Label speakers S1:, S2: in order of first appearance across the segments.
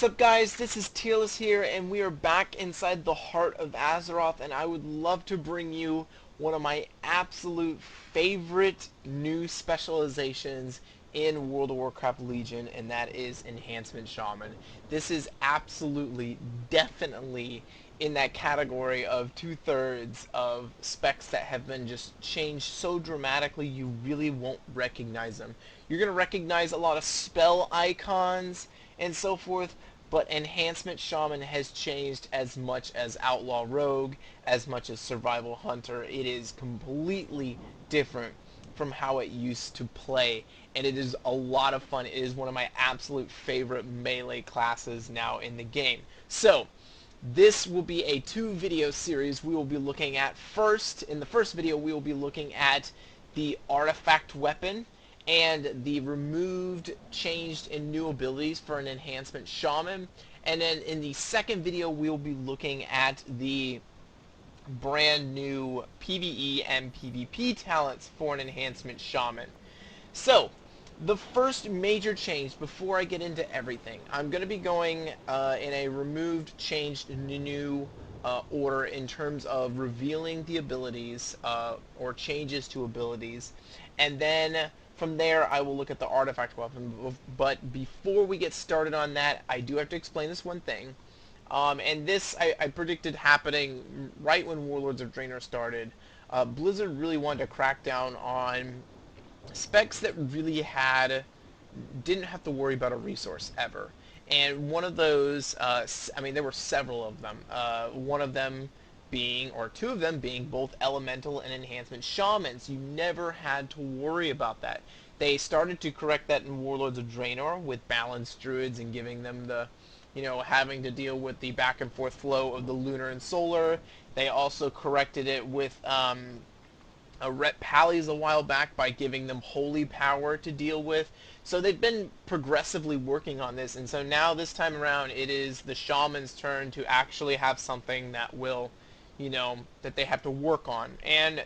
S1: up, guys? This is Tearless here, and we are back inside the heart of Azeroth, and I would love to bring you one of my absolute favorite new specializations in World of Warcraft Legion, and that is Enhancement Shaman. This is absolutely, definitely in that category of two-thirds of specs that have been just changed so dramatically you really won't recognize them. You're going to recognize a lot of spell icons and so forth, but Enhancement Shaman has changed as much as Outlaw Rogue, as much as Survival Hunter. It is completely different from how it used to play, and it is a lot of fun. It is one of my absolute favorite melee classes now in the game. So, this will be a two-video series. We will be looking at in the first video, we will be looking at the artifact weapon, and the removed, changed, and new abilities for an Enhancement Shaman. And then in the second video, we'll be looking at the brand new PvE and PvP talents for an Enhancement Shaman. So, the first major change, before I get into everything, I'm going to be going in a removed, changed, new order in terms of revealing the abilities or changes to abilities, and then from there I will look at the artifact weapon. But before we get started on that, I do have to explain this one thing, and this I predicted happening right when Warlords of Draenor started. Blizzard really wanted to crack down on specs that really didn't have to worry about a resource ever. And one of those, I mean, there were several of them. One of them being, or two of them being, both Elemental and Enhancement Shamans. You never had to worry about that. They started to correct that in Warlords of Draenor with balanced druids and giving them the, having to deal with the back and forth flow of the lunar and solar. They also corrected it with Ret Pallies a while back by giving them holy power to deal with. So they've been progressively working on this, and so now this time around it is the shaman's turn to actually have something that will, that they have to work on. And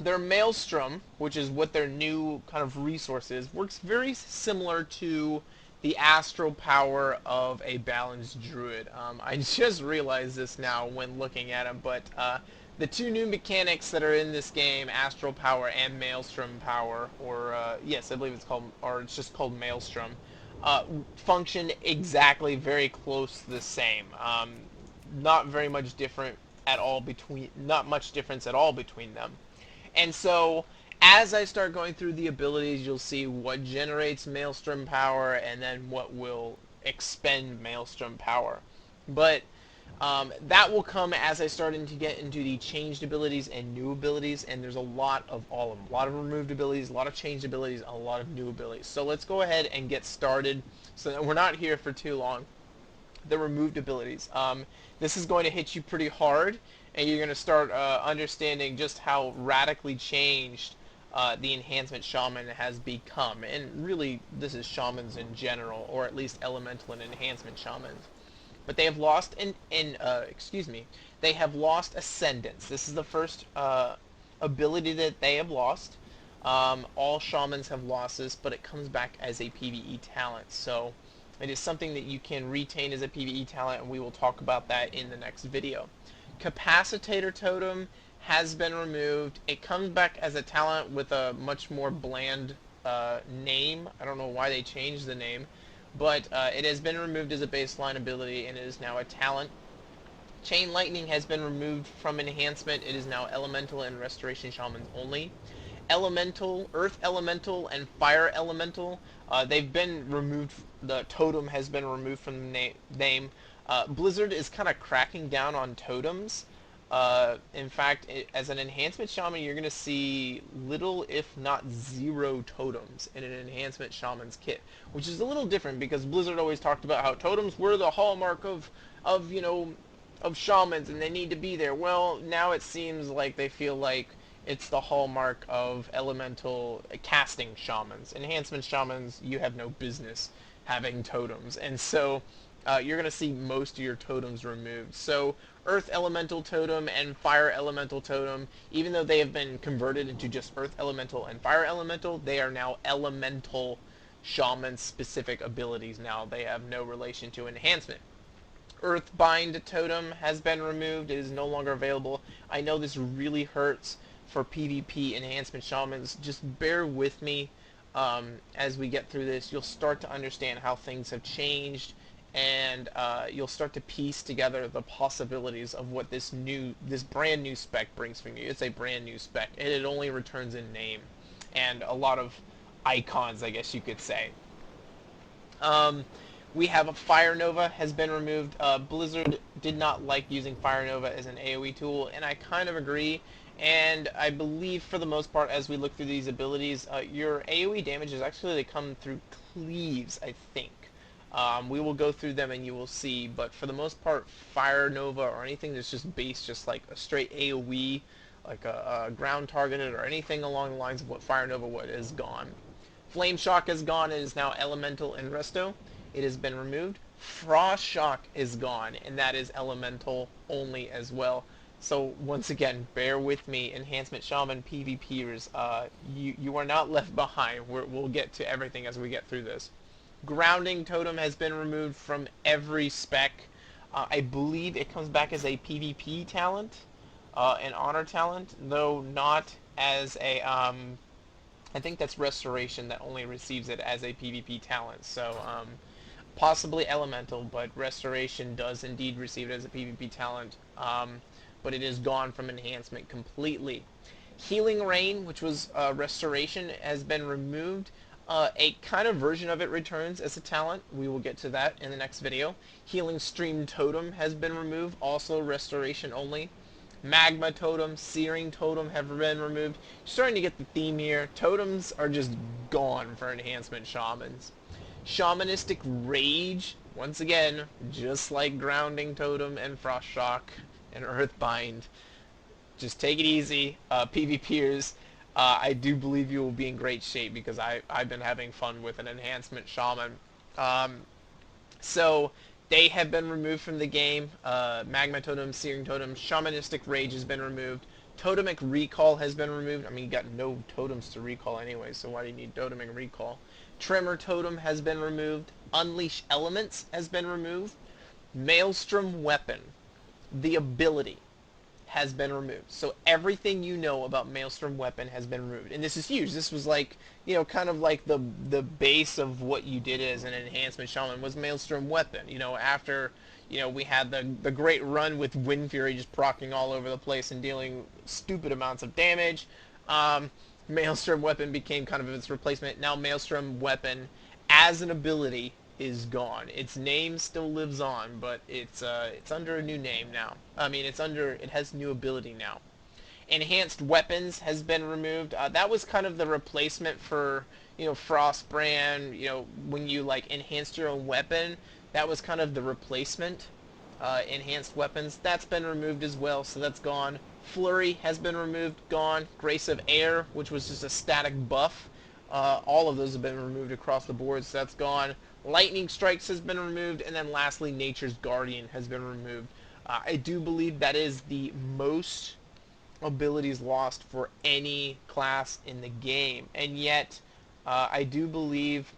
S1: their Maelstrom, which is what their new kind of resource is, works very similar to the astral power of a balanced druid. I just realized this now when looking at them, but the two new mechanics that are in this game, Astral Power and Maelstrom Power, or yes, I believe it's just called Maelstrom, function exactly very close to the same. Not very much different at all not much difference at all between them. And so, as I start going through the abilities, you'll see what generates Maelstrom Power and then what will expend Maelstrom Power. But that will come as I start to get into the changed abilities and new abilities, and there's a lot of all of them. A lot of removed abilities, a lot of changed abilities, a lot of new abilities. So let's go ahead and get started so that we're not here for too long. The removed abilities. This is going to hit you pretty hard, and you're going to start understanding just how radically changed the Enhancement Shaman has become. And really, this is Shamans in general, or at least Elemental and Enhancement Shamans. But they have lost they have lost Ascendance. This is the first ability that they have lost. All Shamans have lost this, but it comes back as a PvE talent. So it is something that you can retain as a PvE talent, and we will talk about that in the next video. Capacitator Totem has been removed. It comes back as a talent with a much more bland name. I don't know why they changed the name. But it has been removed as a baseline ability, and it is now a talent. Chain Lightning has been removed from Enhancement. It is now Elemental and Restoration Shamans only. Elemental, Earth Elemental, and Fire Elemental, they've been removed. The totem has been removed from the name. Blizzard is kind of cracking down on totems. In fact, as an Enhancement Shaman, you're going to see little, if not zero, totems in an Enhancement Shaman's kit, which is a little different because Blizzard always talked about how totems were the hallmark of Shamans, and they need to be there. Well, now it seems like they feel like it's the hallmark of Elemental casting Shamans. Enhancement Shamans, you have no business having totems, and so you're going to see most of your totems removed. So Earth Elemental Totem and Fire Elemental Totem, even though they have been converted into just Earth Elemental and Fire Elemental, they are now Elemental Shaman specific abilities now. They have no relation to Enhancement. Earthbind Totem has been removed. It is no longer available. I know this really hurts for PvP Enhancement Shamans. Just bear with me as we get through this. You'll start to understand how things have changed, and you'll start to piece together the possibilities of what this brand new spec brings from you. It's a brand new spec, and it only returns in name and a lot of icons, I guess you could say. We have a Fire Nova has been removed. Blizzard did not like using Fire Nova as an AoE tool, and I kind of agree. And I believe for the most part, as we look through these abilities, your AoE damage is actually they come through cleaves, I think. We will go through them and you will see, but for the most part, Fire Nova or anything that's just based just like a straight AoE, like a ground targeted or anything along the lines of what Fire Nova would, is gone. Flame Shock is gone. It is now Elemental and Resto. It has been removed. Frost Shock is gone, and that is Elemental only as well. So once again, bear with me, Enhancement Shaman PvPers. You are not left behind. We'll get to everything as we get through this. Grounding Totem has been removed from every spec. I believe it comes back as a PvP talent, an honor talent, though not as a I think that's Restoration that only receives it as a PvP talent. So possibly Elemental, but Restoration does indeed receive it as a PvP talent. But it is gone from Enhancement completely. Healing Rain, which was Restoration, has been removed. A kind of version of it returns as a talent. We will get to that in the next video. Healing Stream Totem has been removed, also Restoration only. Magma Totem, Searing Totem have been removed. You're starting to get the theme here. Totems are just gone for Enhancement Shamans. Shamanistic Rage, once again, just like Grounding Totem and Frost Shock and Earthbind. Just take it easy, PvPers. I do believe you will be in great shape because I've been having fun with an Enhancement Shaman. So they have been removed from the game. Magma Totem, Searing Totem, Shamanistic Rage has been removed. Totemic Recall has been removed. I mean, you got no totems to recall anyway, so why do you need Totemic Recall? Tremor Totem has been removed. Unleash Elements has been removed. Maelstrom Weapon, the ability, has been removed. So everything you know about Maelstrom Weapon has been removed. And this is huge. This was like, you know, kind of like the base of what you did as an Enhancement Shaman was Maelstrom Weapon. You know, after, you know, we had the great run with Wind Fury just proccing all over the place and dealing stupid amounts of damage. Maelstrom Weapon became kind of its replacement. Now Maelstrom Weapon as an ability is gone. Its name still lives on, but it's under a new name now. I mean, it has new ability now. Enhanced Weapons has been removed. That was kind of the replacement for, you know, Frostbrand. You know, when you like enhanced your own weapon, that was kind of the replacement. Enhanced Weapons, that's been removed as well, so that's gone. Flurry has been removed, gone. Grace of Air, which was just a static buff. All of those have been removed across the board, so that's gone. Lightning Strikes has been removed, and then lastly, Nature's Guardian has been removed. I do believe that is the most abilities lost for any class in the game, and yet I do believe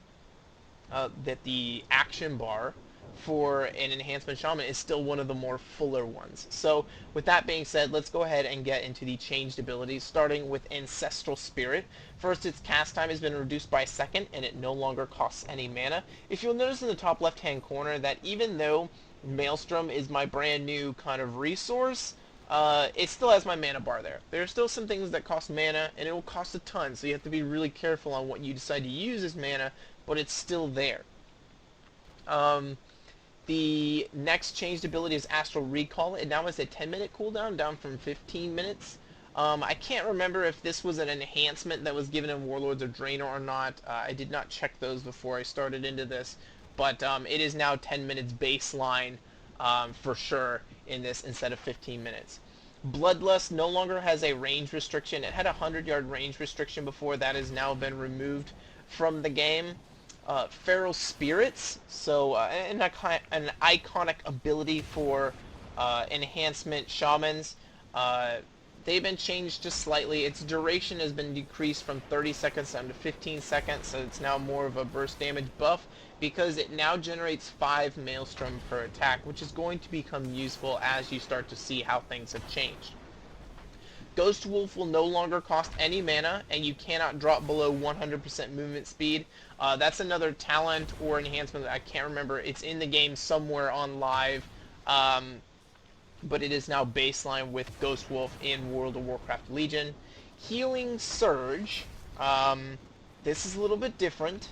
S1: that the action bar for an Enhancement Shaman is still one of the more fuller ones. So with that being said, let's go ahead and get into the changed abilities, starting with Ancestral Spirit. First, its cast time has been reduced by a second, and it no longer costs any mana. If you'll notice in the top left hand corner that even though Maelstrom is my brand new kind of resource, it still has my mana bar there. There are still some things that cost mana, and it will cost a ton, so you have to be really careful on what you decide to use as mana, but it's still there. The next changed ability is Astral Recall. It now has a 10-minute cooldown, down from 15 minutes. I can't remember if this was an enhancement that was given in Warlords of Draenor or not. I did not check those before I started into this, but it is now 10 minutes baseline for sure in this instead of 15 minutes. Bloodlust no longer has a range restriction. It had a 100-yard range restriction before. That has now been removed from the game. Feral Spirits, so an iconic ability for Enhancement Shamans. they've been changed just slightly. Its duration has been decreased from 30 seconds down to 15 seconds, so it's now more of a burst damage buff because it now generates 5 Maelstrom per attack, which is going to become useful as you start to see how things have changed. Ghost Wolf will no longer cost any mana, and you cannot drop below 100% movement speed. That's another talent or enhancement that I can't remember. It's in the game somewhere on live, but it is now baseline with Ghost Wolf in World of Warcraft Legion. Healing Surge, this is a little bit different.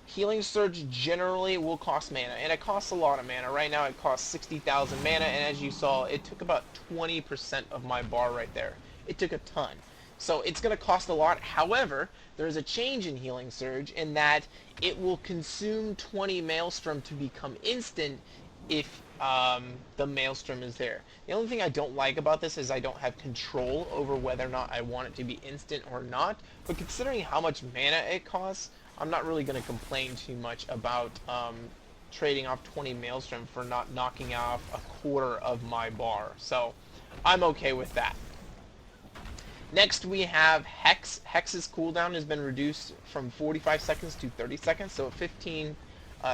S1: Healing Surge generally will cost mana, and it costs a lot of mana. Right now it costs 60,000 mana, and as you saw, it took about 20% of my bar right there. It took a ton. So it's going to cost a lot. However, there is a change in Healing Surge in that it will consume 20 Maelstrom to become instant if the Maelstrom is there. The only thing I don't like about this is I don't have control over whether or not I want it to be instant or not. But considering how much mana it costs, I'm not really going to complain too much about trading off 20 Maelstrom for not knocking off a quarter of my bar. So I'm okay with that. Next we have Hex. Hex's cooldown has been reduced from 45 seconds to 30 seconds, so a 15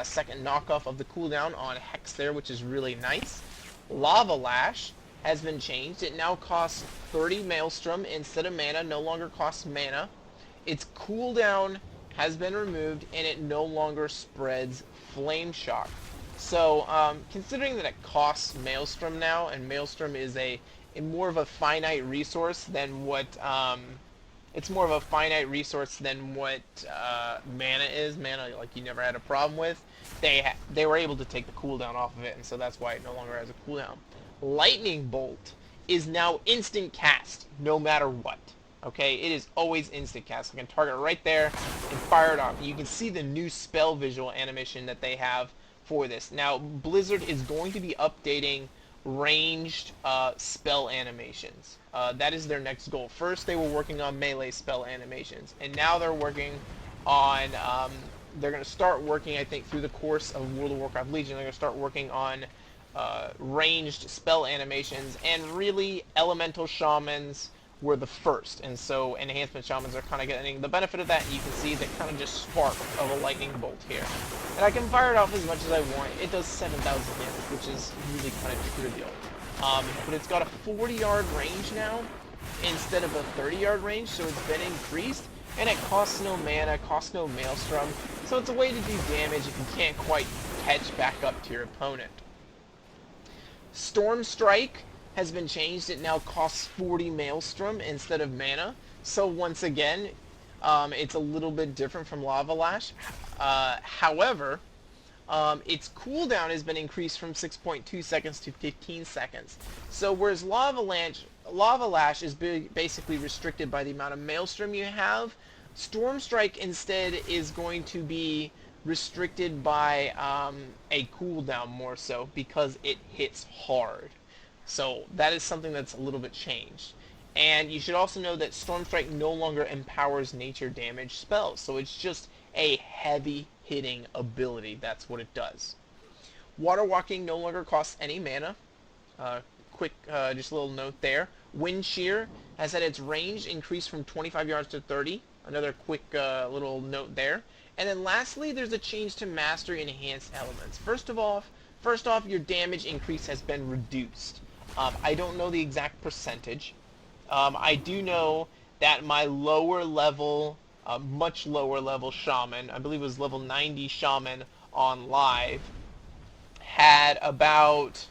S1: second knockoff of the cooldown on Hex there, which is really nice. Lava Lash has been changed. It now costs 30 Maelstrom instead of mana, no longer costs mana. Its cooldown has been removed, and it no longer spreads Flame Shock. So, considering that it costs Maelstrom now, and Maelstrom is more of a finite resource than what it's more of a finite resource than what mana is. Mana, like, you never had a problem with. They were able to take the cooldown off of it, and so that's why it no longer has a cooldown. Lightning Bolt is now instant cast, no matter what. Okay, it is always instant cast. I can target it right there and fire it off. You can see the new spell visual animation that they have for this. Now, Blizzard is going to be updating ranged spell animations. That is their next goal. First, they were working on melee spell animations, and now they're working on, they're going to start working, I think, through the course of World of Warcraft Legion, they're going to start working on ranged spell animations, and really, Elemental Shamans were the first, and so Enhancement Shamans are kind of getting the benefit of that, and you can see that kind of just spark of a lightning bolt here. And I can fire it off as much as I want. It does 7,000 damage, which is really kind of trivial. But it's got a 40-yard range now instead of a 30-yard range, so it's been increased, and it costs no mana, costs no Maelstrom, so it's a way to do damage if you can't quite catch back up to your opponent. Storm Strike has been changed. It now costs 40 Maelstrom instead of mana. So once again, it's a little bit different from Lava Lash. However, its cooldown has been increased from 6.2 seconds to 15 seconds. So whereas Lava Lash is basically restricted by the amount of Maelstrom you have, Storm Strike instead is going to be restricted by a cooldown more so because it hits hard. So that is something that's a little bit changed. And you should also know that Storm Strike no longer empowers nature damage spells. So it's just a heavy hitting ability. That's what it does. Water Walking no longer costs any mana. Just a little note there. Wind Shear has had its range increased from 25 yards to 30. Another quick little note there. And then lastly, there's a change to Mastery Enhanced Elements. First off, your damage increase has been reduced. I don't know the exact percentage. I do know that my lower level, much lower level Shaman, I believe it was level 90 Shaman on live, had about,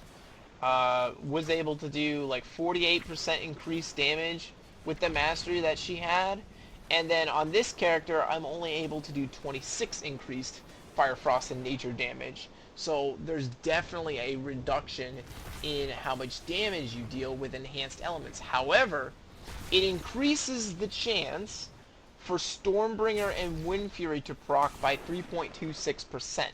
S1: was able to do like 48% increased damage with the mastery that she had. And then on this character, I'm only able to do 26 increased Fire, Frost, and Nature damage. So there's definitely a reduction in how much damage you deal with enhanced elements. However, it increases the chance for Stormbringer and Wind Fury to proc by 3.26%.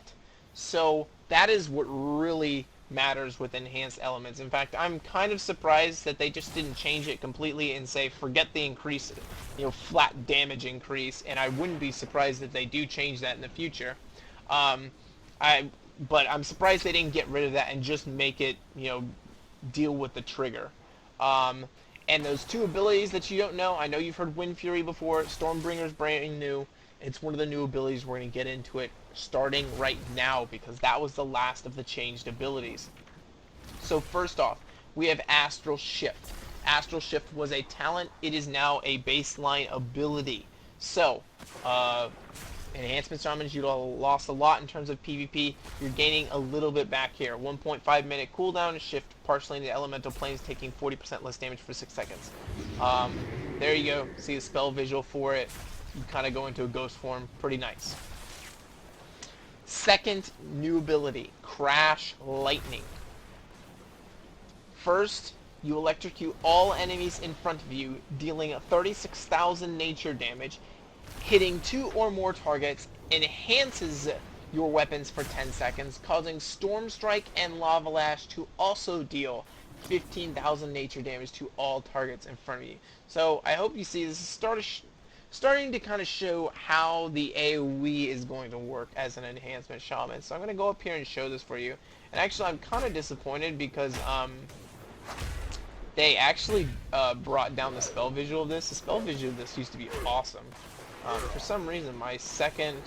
S1: So that is what really matters with enhanced elements. In fact, I'm kind of surprised that they just didn't change it completely and say forget the increase, flat damage increase, and I wouldn't be surprised if they do change that in the future. But I'm surprised they didn't get rid of that and just make it, deal with the trigger. And those two abilities that you don't know, I know you've heard Wind Fury before. Stormbringer's brand new. It's one of the new abilities. We're going to get into it starting right now because that was the last of the changed abilities. So first off, we have Astral Shift. Astral Shift was a talent. It is now a baseline ability. So, Enhancement Shamans, you lost a lot in terms of PvP. You're gaining a little bit back here. 1.5 minute cooldown to shift partially into elemental planes, taking 40% less damage for 6 seconds. There you go. See the spell visual for it. You kind of go into a ghost form. Pretty nice. Second new ability, Crash Lightning. First, you electrocute all enemies in front of you, dealing 36,000 nature damage. Hitting 2 or more targets enhances your weapons for 10 seconds, causing Storm Strike and Lava Lash to also deal 15,000 nature damage to all targets in front of you. So I hope you see this is starting to kind of show how the AoE is going to work as an Enhancement Shaman. So I'm going to go up here and show this for you. And actually I'm kind of disappointed because they actually brought down the spell visual of this. The spell visual of this used to be awesome. For some reason, my second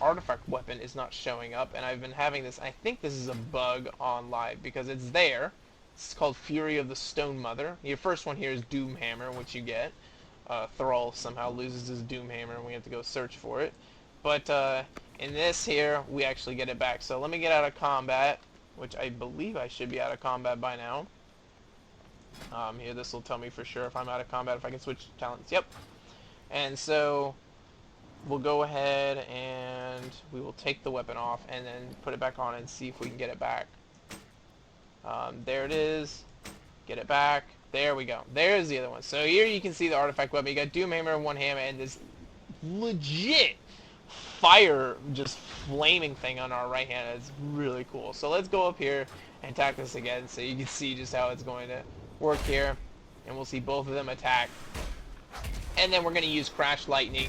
S1: artifact weapon is not showing up, and I've been having this. I think this is a bug on live because it's there. It's called Fury of the Stone Mother. Your first one here is Doomhammer, which you get. Thrall somehow loses his Doomhammer, and we have to go search for it. But in this here, we actually get it back. So let me get out of combat, which I believe I should be out of combat by now. Here, this will tell me for sure if I'm out of combat, if I can switch talents. Yep. And so we'll go ahead and we will take the weapon off and then put it back on and see if we can get it back. There it is. Get it back. There we go. There's the other one. So here you can see the artifact weapon. You got Doomhammer and one hammer and this legit fire just flaming thing on our right hand. It's really cool. So let's go up here and attack this again so you can see just how it's going to work here, and we'll see both of them attack, and then we're going to use Crash Lightning,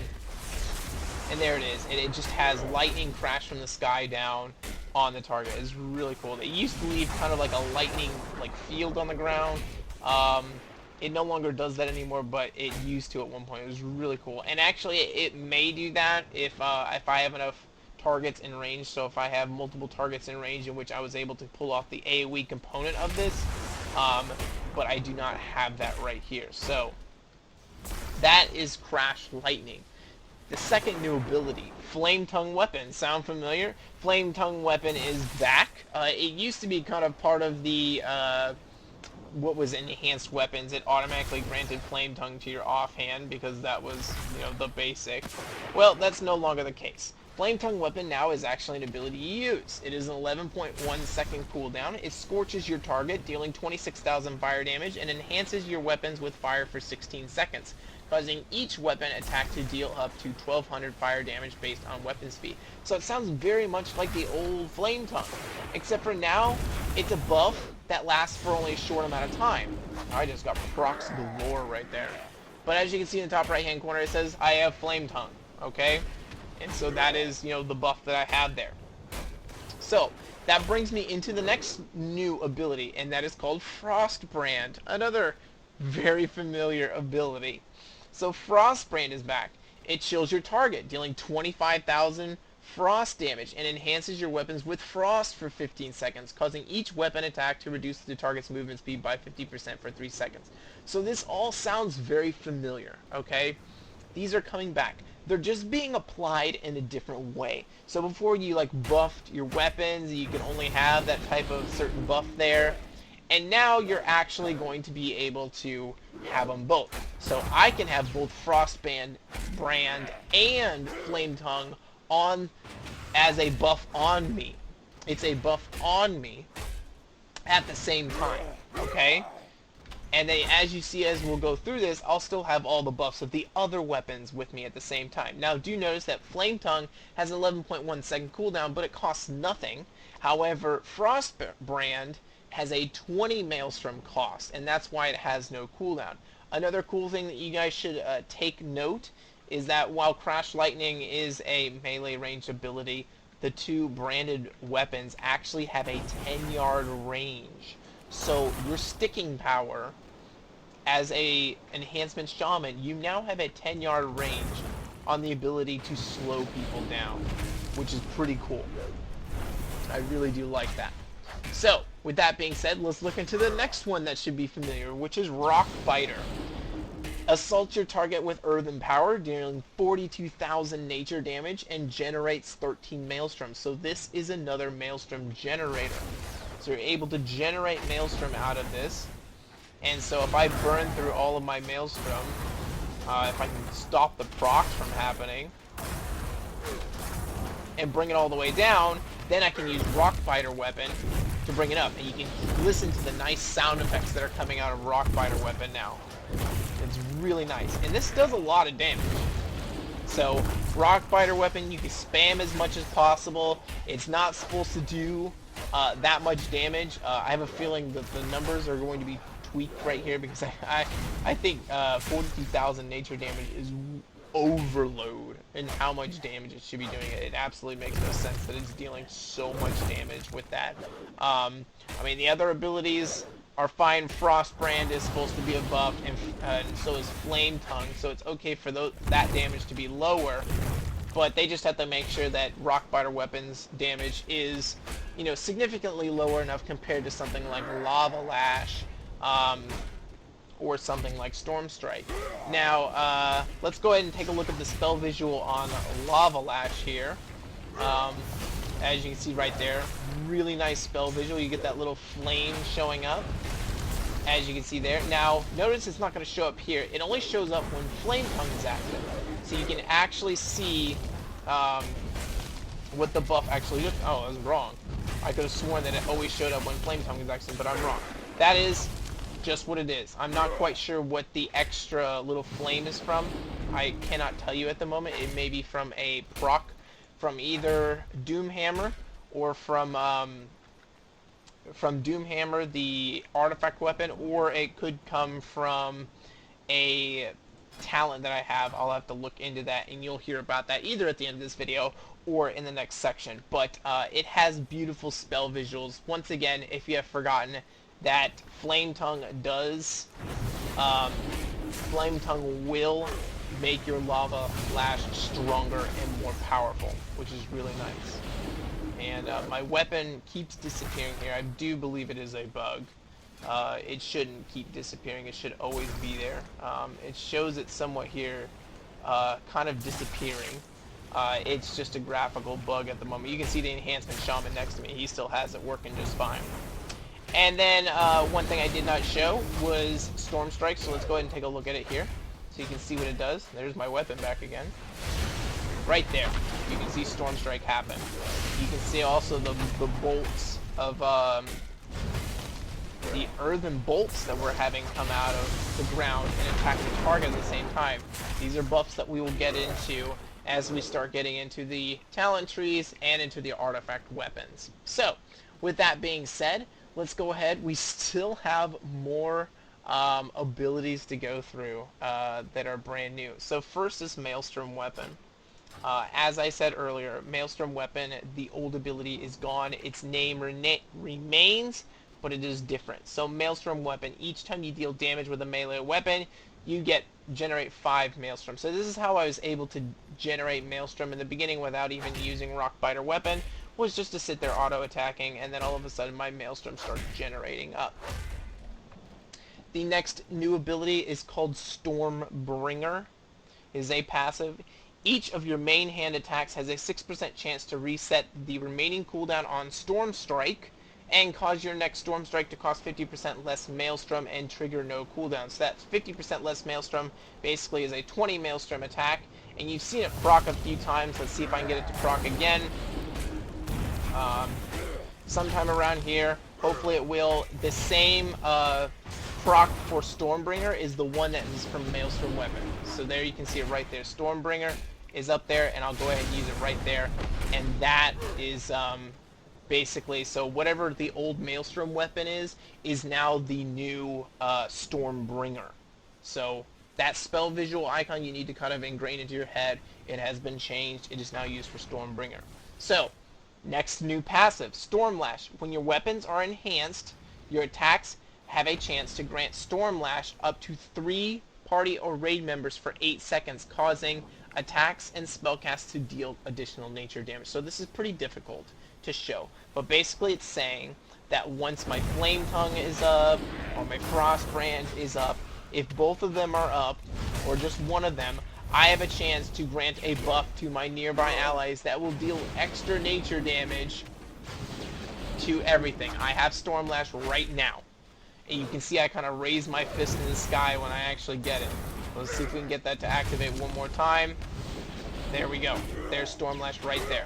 S1: and there it is, and it just has lightning crash from the sky down on the target. It's really cool. It used to leave kind of like a lightning field on the ground. It no longer does that anymore, but it used to at one point. It was really cool, and actually it may do that if I have enough targets in range. So if I have multiple targets in range in which I was able to pull off the AoE component of this, but I do not have that right here. So that is Crash Lightning. The second new ability, Flame Tongue Weapon. Sound familiar? Flame Tongue Weapon is back. It used to be kind of part of the what was enhanced weapons. It automatically granted Flame Tongue to your offhand because that was, the basic. Well, that's no longer the case. Flame Tongue Weapon now is actually an ability you use. It is an 11.1 second cooldown. It scorches your target, dealing 26,000 fire damage, and enhances your weapons with fire for 16 seconds, causing each weapon attack to deal up to 1,200 fire damage based on weapon speed. So it sounds very much like the old Flame Tongue, except for now it's a buff that lasts for only a short amount of time. I just got procs galore right there. But as you can see in the top right hand corner, it says I have Flame Tongue, okay? And so that is, the buff that I have there. So that brings me into the next new ability, and that is called Frostbrand, another very familiar ability. So Frostbrand is back. It chills your target, dealing 25,000 frost damage, and enhances your weapons with frost for 15 seconds, causing each weapon attack to reduce the target's movement speed by 50% for 3 seconds. So this all sounds very familiar, okay? These are coming back. They're just being applied in a different way. So before you buffed your weapons, you could only have that type of certain buff there. And now you're actually going to be able to have them both. So I can have both Frostbrand and Flame Tongue on as a buff on me. It's a buff on me at the same time, okay? And then as you see, as we'll go through this, I'll still have all the buffs of the other weapons with me at the same time. Now do notice that Flame Tongue has an 11.1 second cooldown, but it costs nothing. However, Frostbrand has a 20 Maelstrom cost, and that's why it has no cooldown. Another cool thing that you guys should take note is that while Crash Lightning is a melee range ability, the two branded weapons actually have a 10-yard range. So your sticking power as a enhancement shaman, you now have a 10-yard range on the ability to slow people down, which is pretty cool. I really do like that. So, with that being said, let's look into the next one that should be familiar, which is Rock Biter. Assaults your target with earthen power, dealing 42,000 nature damage, and generates 13 maelstroms. So this is another maelstrom generator. So you're able to generate maelstrom out of this. And so if I burn through all of my maelstrom, if I can stop the procs from happening, and bring it all the way down, then I can use Rock Biter weapon to bring it up. And you can listen to the nice sound effects that are coming out of Rock Biter weapon now. It's really nice. And this does a lot of damage. So, Rock Biter weapon, you can spam as much as possible. It's not supposed to do that much damage. I have a feeling that the numbers are going to be tweaked right here because I think 42,000 nature damage is overload in how much damage it should be doing. It absolutely makes no sense that it's dealing so much damage with that. I mean, the other abilities are fine. Frostbrand is supposed to be a buff, and so is Flame Tongue, so it's okay for that damage to be lower, but they just have to make sure that Rock Biter weapons damage is, you know, significantly lower enough compared to something like Lava Lash, or something like Storm Strike. Now, let's go ahead and take a look at the spell visual on Lava Lash here. As you can see right there, really nice spell visual. You get that little flame showing up, as you can see there. Now, notice it's not going to show up here. It only shows up when Flame Tongue is active. So you can actually see what the buff actually is. Oh, I was wrong. I could have sworn that it always showed up when Flame Tongue is active, but I'm wrong. That is just what it is. I'm not quite sure what the extra little flame is from. I cannot tell you at the moment. It may be from a proc from either Doomhammer or from Doomhammer, the artifact weapon, or it could come from a talent that I have. I'll have to look into that, and you'll hear about that either at the end of this video or in the next section. But it has beautiful spell visuals. Once again, if you have forgotten, that Flame Tongue does, Flame Tongue will make your Lava Lash stronger and more powerful, which is really nice. And my weapon keeps disappearing here. I do believe it is a bug. It shouldn't keep disappearing. It should always be there. It shows it somewhat here, kind of disappearing. It's just a graphical bug at the moment. You can see the Enhancement Shaman next to me. He still has it working just fine. And then one thing I did not show was Storm Strike, so let's go ahead and take a look at it here so you can see what it does. There's my weapon back again. Right there, you can see Storm Strike happen. You can see also the bolts of the earthen bolts that we're having come out of the ground and attack the target at the same time. These are buffs that we will get into as we start getting into the talent trees and into the artifact weapons. So, with that being said, let's go ahead. We still have more abilities to go through that are brand new. So first is Maelstrom Weapon. As I said earlier, Maelstrom Weapon, the old ability is gone. Its name remains, but it is different. So Maelstrom Weapon, each time you deal damage with a melee weapon, you generate 5 Maelstrom. So this is how I was able to generate Maelstrom in the beginning without even using Rock Biter weapon, was just to sit there auto-attacking, and then all of a sudden my Maelstrom starts generating up. The next new ability is called Stormbringer. It is a passive. Each of your main hand attacks has a 6% chance to reset the remaining cooldown on Storm Strike and cause your next Storm Strike to cost 50% less Maelstrom and trigger no cooldown. So that's 50% less Maelstrom basically is a 20 Maelstrom attack, and you've seen it proc a few times. Let's see if I can get it to proc again. Sometime around here, hopefully it will. The same proc for Stormbringer is the one that is from Maelstrom Weapon. So there you can see it right there. Stormbringer is up there, and I'll go ahead and use it right there. And that is basically, so whatever the old Maelstrom Weapon is now the new Stormbringer. So that spell visual icon you need to kind of ingrain into your head. It has been changed. It is now used for Stormbringer. So, next new passive, Stormlash. When your weapons are enhanced, Your attacks have a chance to grant Storm Lash up to 3 party or raid members for 8 seconds, causing attacks and spellcasts to deal additional nature damage. So this is pretty difficult to show. But basically it's saying that once my Flame Tongue is up, or my Frost Brand is up, if both of them are up, or just one of them, I have a chance to grant a buff to my nearby allies that will deal extra nature damage to everything. I have Storm Lash right now. And you can see I kind of raise my fist in the sky when I actually get it. Let's see if we can get that to activate one more time. There we go. There's Storm Lash right there.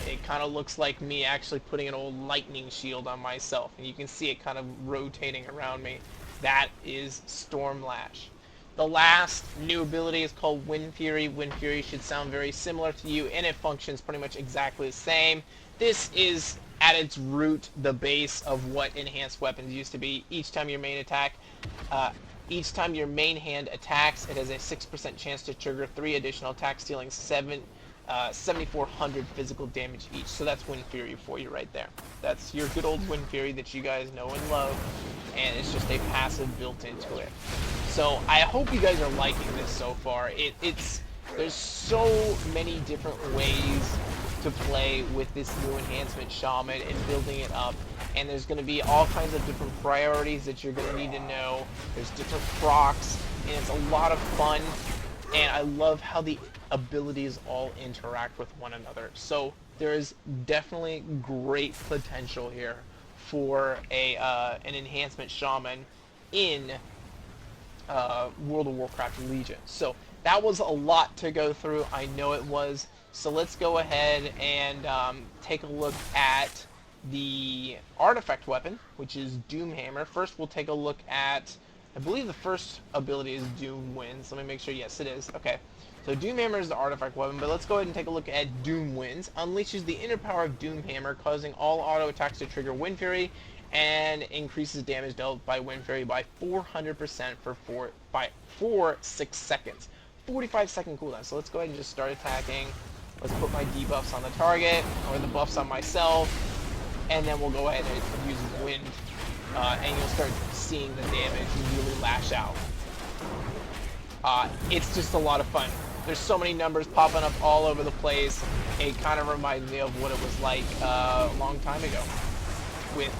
S1: It kind of looks like me actually putting an old lightning shield on myself. And you can see it kind of rotating around me. That is Storm Lash. The last new ability is called Wind Fury. Wind Fury should sound very similar to you, and it functions pretty much exactly the same. This is, at its root, the base of what enhanced weapons used to be. Each time your main hand attacks, it has a 6% chance to trigger 3 additional attacks, dealing 7,400 physical damage each. So that's Wind Fury for you right there. That's your good old Wind Fury that you guys know and love, and it's just a passive built into it. So I hope you guys are liking this so far. There's so many different ways to play with this new enhancement Shaman and building it up, and there's going to be all kinds of different priorities that you're going to need to know. There's different procs, and it's a lot of fun, and I love how the abilities all interact with one another. So there is definitely great potential here for an enhancement Shaman in World of Warcraft Legion. So that was a lot to go through. I know it was. So let's go ahead and take a look at the artifact weapon, which is Doomhammer. First we'll take a look at, I believe the first ability is Doom Winds. Let me make sure. Yes, it is. Okay. So Doomhammer is the artifact weapon, but let's go ahead and take a look at Doom Winds. Unleashes the inner power of Doomhammer, causing all auto attacks to trigger Wind Fury, and increases damage dealt by Wind Fury by 400% for 6 seconds. 45-second cooldown. So let's go ahead and just start attacking. Let's put my debuffs on the target, or the buffs on myself, and then we'll go ahead and use Wind, and you'll start seeing the damage really lash out. It's just a lot of fun. There's so many numbers popping up all over the place. It kind of reminds me of what it was like a long time ago with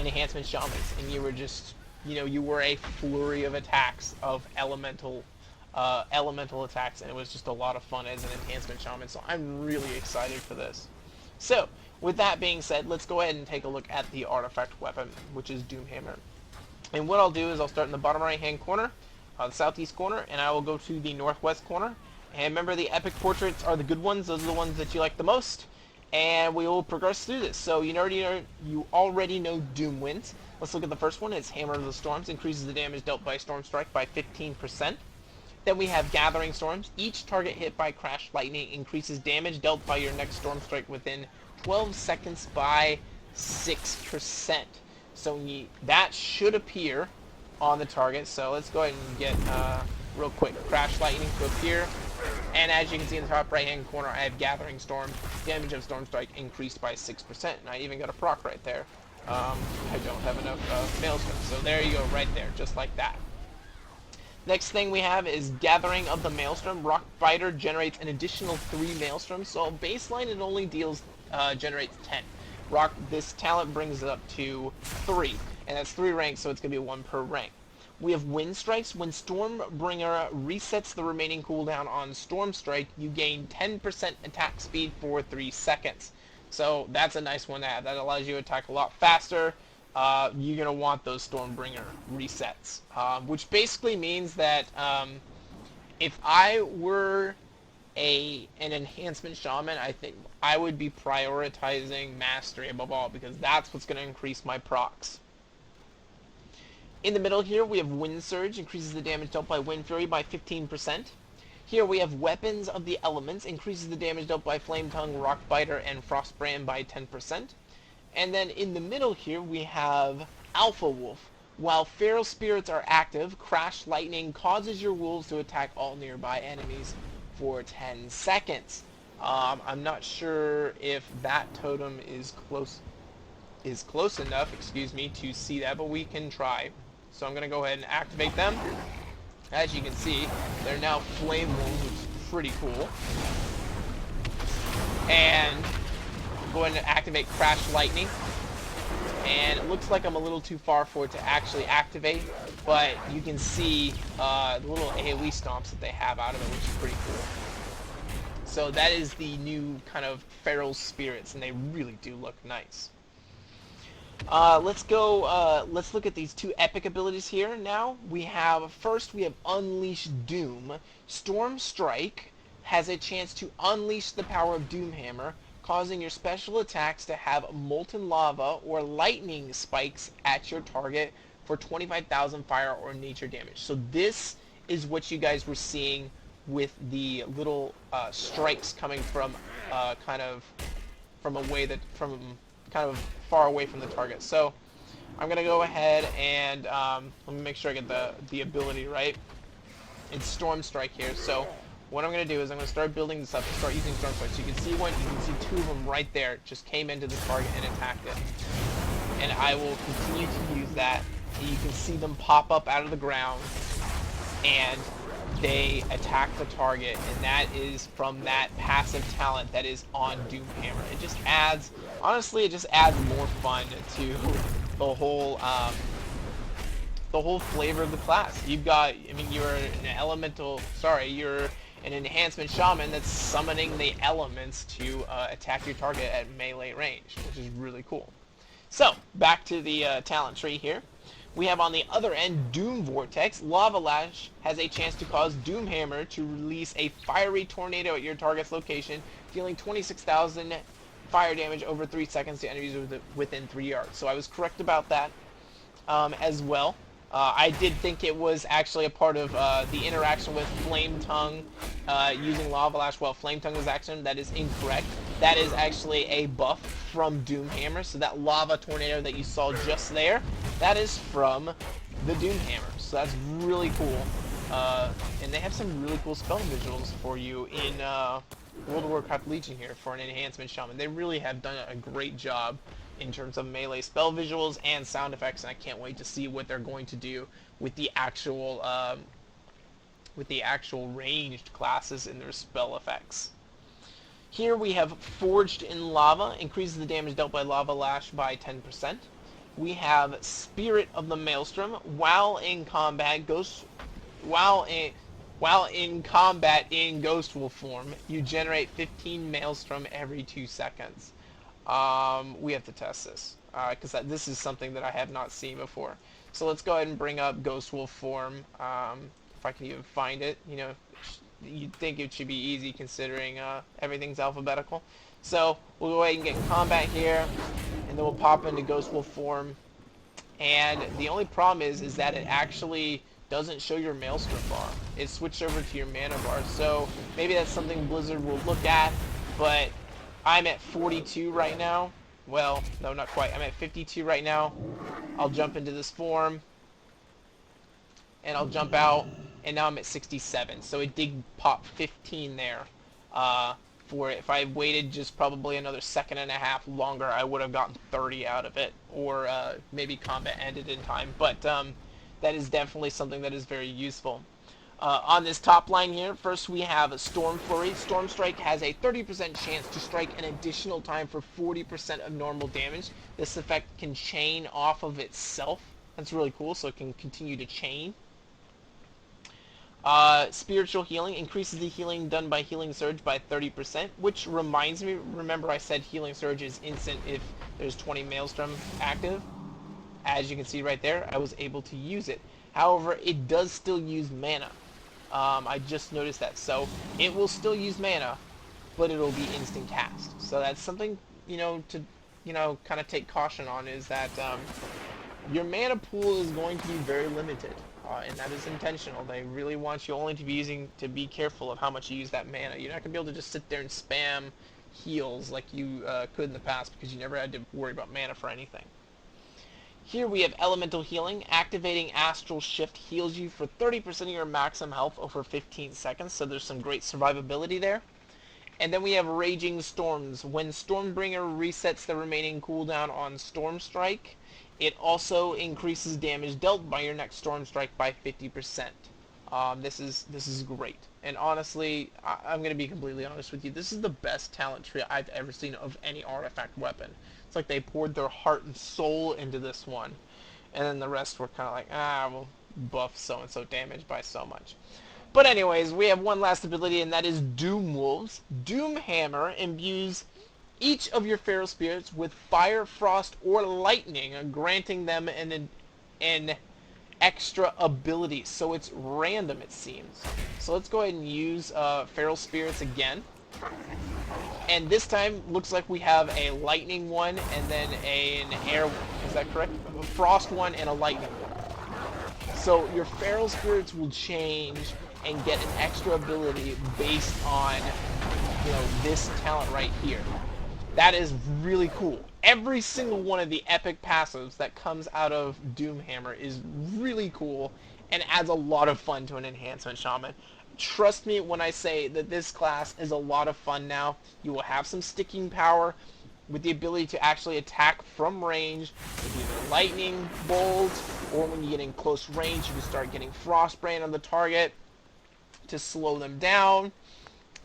S1: enhancement Shamans, and you were just, you were a flurry of attacks, of elemental attacks, and it was just a lot of fun as an enhancement Shaman. So I'm really excited for this. So with that being said, let's go ahead and take a look at the artifact weapon, which is Doomhammer. And what I'll do is I'll start in the bottom right hand corner, the southeast corner, and I will go to the northwest corner. And remember, the epic portraits are the good ones. Those are the ones that you like the most. And we will progress through this. So you already know Doom Winds. Let's look at the first one. It's Hammer of the Storms. Increases the damage dealt by Storm Strike by 15%. Then we have Gathering Storms. Each target hit by Crash Lightning increases damage dealt by your next Storm Strike within 12 seconds by 6%. So that should appear on the target. So let's go ahead and get real quick Crash Lightning to appear. And as you can see in the top right hand corner, I have Gathering Storm. Damage of Storm Strike increased by 6%. And I even got a proc right there. I don't have enough Maelstrom. So there you go, right there, just like that. Next thing we have is Gathering of the Maelstrom. Rock Biter generates an additional 3 Maelstroms. So baseline it only generates 10. This talent brings it up to 3. And that's 3 ranks, so it's going to be 1 per rank. We have Wind Strikes. When Stormbringer resets the remaining cooldown on Storm Strike, you gain 10% attack speed for 3 seconds. So that's a nice one to have. That allows you to attack a lot faster. You're going to want those Stormbringer resets. Which basically means that if I were an enhancement Shaman, I think I would be prioritizing Mastery above all, because that's what's going to increase my procs. In the middle here, we have Wind Surge, increases the damage dealt by Wind Fury by 15%. Here we have Weapons of the Elements, increases the damage dealt by Flame Tongue, Rock Biter, and Frost Brand by 10%. And then in the middle here, we have Alpha Wolf. While Feral Spirits are active, Crash Lightning causes your wolves to attack all nearby enemies for 10 seconds. I'm not sure if that totem is close. is close enough, excuse me, to see that, but we can try. So I'm going to go ahead and activate them. As you can see, they're now flame wounds, which is pretty cool. And I'm going to activate Crash Lightning. And it looks like I'm a little too far for it to actually activate, but you can see the little AoE stomps that they have out of it, which is pretty cool. So that is the new kind of feral spirits, and they really do look nice. Let's look at these two epic abilities here now. First we have Unleash Doom. Storm Strike has a chance to unleash the power of Doomhammer, causing your special attacks to have molten lava or lightning spikes at your target for 25,000 fire or nature damage. So this is what you guys were seeing with the little strikes coming from kind of far away from the target. So I'm gonna go ahead and let me make sure I get the ability right. It's Storm Strike here. So what I'm going to do is I'm going to start building this up and start using Storm Strike. So you can see one, you can see two of them right there just came into the target and attacked it. And I will continue to use that. And you can see them pop up out of the ground and they attack the target. And that is from that passive talent that is on Doomhammer. It just adds, honestly, it just adds more fun to the whole flavor of the class. You've got, I mean, you're an enhancement shaman that's summoning the elements to attack your target at melee range, which is really cool. So, back to the talent tree here. We have on the other end Doom Vortex. Lava Lash has a chance to cause Doomhammer to release a fiery tornado at your target's location, dealing 26,000 fire damage over 3 seconds to enemies within 3 yards. So I was correct about that as well. I did think it was actually a part of the interaction with Flame Tongue using Lava Lash while Flame Tongue was action. That is incorrect. That is actually a buff from Doomhammer. So that lava tornado that you saw just there, that is from the Doomhammer. So that's really cool. And they have some really cool spell visuals for you in World of Warcraft Legion here for an enhancement shaman. They really have done a great job in terms of melee spell visuals and sound effects, and I can't wait to see what they're going to do with the actual ranged classes and their spell effects. Here we have Forged in Lava, increases the damage dealt by Lava Lash by 10%. We have Spirit of the Maelstrom, while in combat in Ghost Wolf form, you generate 15 Maelstrom every 2 seconds. We have to test this because this is something that I have not seen before. So let's go ahead and bring up Ghost Wolf form. If I can even find it, you know, you'd think it should be easy considering everything's alphabetical. So we'll go ahead and get combat here, and then we'll pop into Ghost Wolf form. And the only problem is that it actually doesn't show your Maelstrom bar. It switched over to your mana bar. So maybe that's something Blizzard will look at, but I'm at 42 right now. Well, no, not quite. I'm at 52 right now. I'll jump into this form, and I'll jump out, and now I'm at 67. So it did pop 15 there. For it. If I waited just probably another second and a half longer, I would have gotten 30 out of it, or maybe combat ended in time. But that is definitely something that is very useful. On this top line here, first we have Storm Flurry. Storm Strike has a 30% chance to strike an additional time for 40% of normal damage. This effect can chain off of itself. That's really cool, so it can continue to chain. Spiritual Healing increases the healing done by Healing Surge by 30%, which reminds me, remember I said Healing Surge is instant if there's 20 Maelstrom active. As you can see right there, I was able to use it. However, it does still use mana. I just noticed that. So it will still use mana, but it'll be instant cast. So that's something, to, kind of take caution on, is that your mana pool is going to be very limited. And that is intentional. They really want you only to be careful of how much you use that mana. You're not going to be able to just sit there and spam heals like you could in the past, because you never had to worry about mana for anything. Here we have Elemental Healing. Activating Astral Shift heals you for 30% of your maximum health over 15 seconds, so there's some great survivability there. And then we have Raging Storms. When Stormbringer resets the remaining cooldown on Storm Strike, it also increases damage dealt by your next Storm Strike by 50%. This is great. And honestly, I'm going to be completely honest with you. This is the best talent tree I've ever seen of any artifact weapon. It's like they poured their heart and soul into this one. And then the rest were kind of like, we'll buff so-and-so damage by so much. But anyways, we have one last ability, and that is Doom Wolves. Doom Hammer imbues each of your feral spirits with fire, frost, or lightning, granting them an extra ability. So it's random, it seems. So let's go ahead and use feral spirits again. And this time, looks like we have a lightning one, and then an air one. Is that correct? A frost one and a lightning one. So your feral spirits will change and get an extra ability based on, this talent right here. That is really cool. Every single one of the epic passives that comes out of Doomhammer is really cool and adds a lot of fun to an Enhancement Shaman. Trust me when I say that this class is a lot of fun now. You will have some sticking power with the ability to actually attack from range with either lightning bolts, or when you get in close range you can start getting Frostbrand on the target to slow them down,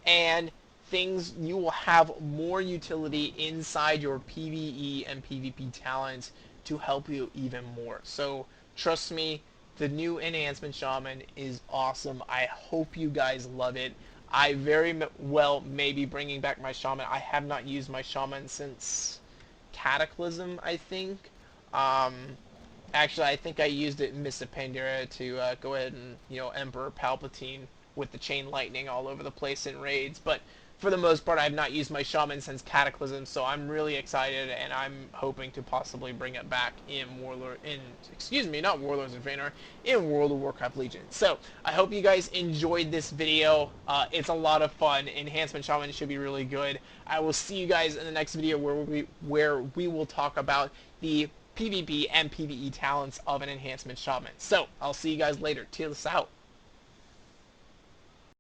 S1: and you will have more utility inside your PvE and PvP talents to help you even more. So trust me, the new Enhancement Shaman is awesome. I hope you guys love it. I very well may be bringing back my Shaman. I have not used my Shaman since Cataclysm, I think. Actually, I think I used it in Mists of Pandaria to go ahead and, Emperor Palpatine with the chain lightning all over the place in raids. But for the most part, I have not used my Shaman since Cataclysm, so I'm really excited, and I'm hoping to possibly bring it back in not Warlords of Draenor, in World of Warcraft Legion. So, I hope you guys enjoyed this video. It's a lot of fun. Enhancement Shaman should be really good. I will see you guys in the next video where we will talk about the PvP and PvE talents of an Enhancement Shaman. So, I'll see you guys later. Teal us out.